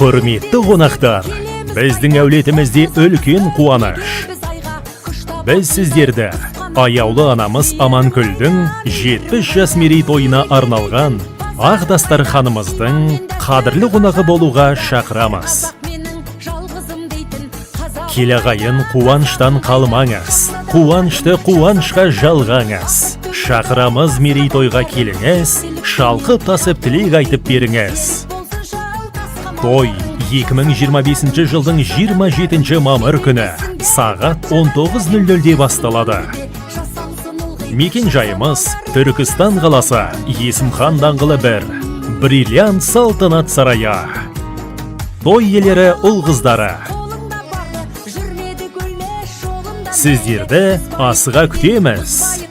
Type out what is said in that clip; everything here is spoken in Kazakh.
Құрметті қонақтар, біздің әулетімізде үлкен қуаныш. Біз сіздерді аяулы анамыз Аманкүлдің 70 жас мерейтойына арналған ақ дастарханымыздың қадірлі қонағы болуға шақырамыз. Келағайын қуаныштан қалмаңыз, қуанышты қуанышқа жалғаңыз. Шақырамыз мерейтойға келіңіз, шалқып тасып тілек айтып беріңіз. Той 2025 жылдың 27 мамыр күні сағат 19:00-де басталады. Мекен жайымыз Түркістан қаласы, Есімхан даңғылы 1, Бриллиант салтанат сарайы. Той иелері ұл-қыздары. Сіздерді асыға күтеміз.